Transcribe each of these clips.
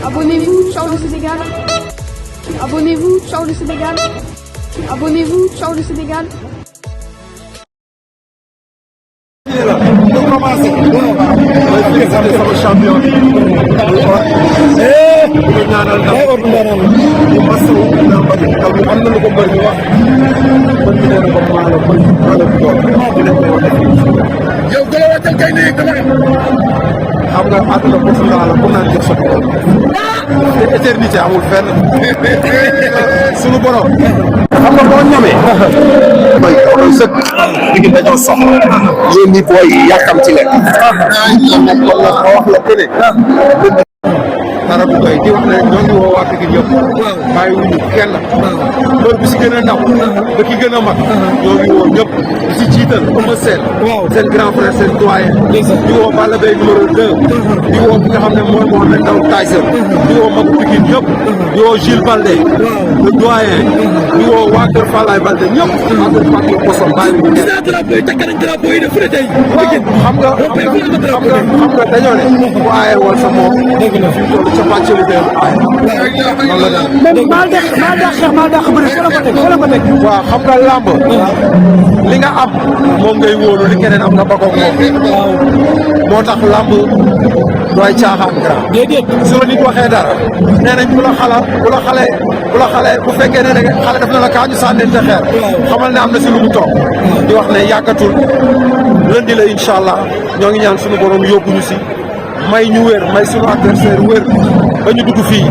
Abonnez-vous, ciao le Sénégal. Abonnez-vous, ciao le Sénégal. Abonnez-vous, ciao le Sénégal. sama champion bi ñu ñaanal ndam ñu masawu na mbër taw bi am na lu ko mbër ñu wax mbër bi nee na ko maalo mbër maalo bu doon dinañ ko wax yow gën a wàccal kay nii dama xam nga àdduna pour sa la pour naan jël sa borom te éternité amul fenn sunu borom xam nga boo ñamee mooy xool sëkk léegi dañoo soxla yéen ñi booy yàkkam ci leen kon la ma wax la que ne dara bu doy di wax ne ñoo ngi woo waa Pikine yëpp bàyyi wuñu kenn mbër bi si gën a ndaw ba ki gën a mag ñoo ngi woo ñëpp di si jiital Eumeu Sène seen grand frère seen doyen di woo Balla Gaye numéro 2 di woo ki nga xam ne mooy Mohamed Ndao Tyson di woo magu Pikine yëpp di woo Gilles Balde le doyen di woo waa Kër Falaye Balde ñëpp waa Kër Fatou Bosom bàyyi wuñu kenn xam nga dañoo ne bu aaye woon sa moom ca pàcc lu dee maa dàq bëri foo la ko teg waaw xam nga làmb li nga am moom ngay wóolu li keneen am nga bakkoog moom moo tax làmb dooy caaxaan grand déedéet su la nit waxee dara nee nañ bu la xale bu fekkee ne xale def na la kaa ñu sànnente xeer xamal ne am na si lu mu toog di wax ne yàggatul lundi la incha allah ñoo ngi ñaan suñu borom yóbbu ñu si may ñu wér may suñu adversaire wér ba ñu dugg fii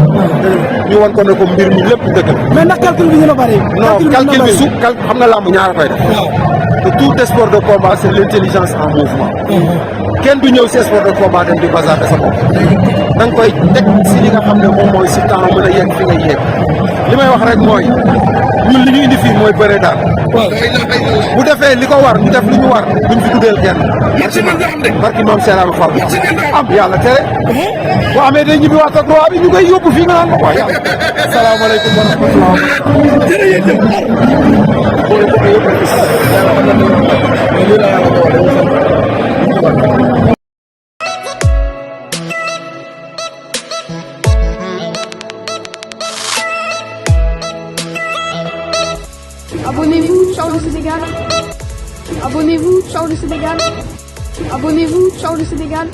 ñu wan ko ne ko mbir mi lépp dëgg la. mais nag calcul bi ñu la bëri. non calcul bi xam nga làmb ñaara koy def. te tout sport de combat c'est l'intelligence en mouvement. kenn du ñëw si sport de combat dem di bazarder sa bopp. da nga koy teg si li nga xam ne moom mooy si temps mën a yegg fi nga yegg li may wax rek mooy ñun li ñu indi fii mooy bëre daal. bu defee li ko war ñu def li ñu war duñ fi dugal kenn. barki maam Seeraama Fall am yàlla tere. boo amee day ñibbi waat ak roi bi ñu koy yóbbu fii nga naan ma quoi yàlla. asalaamaaleykum wa rahmatulah. jërëjëf. Abonnez-vous, ciao le Sénégal. Abonnez-vous, ciao le Sénégal. Abonnez-vous, ciao le Sénégal.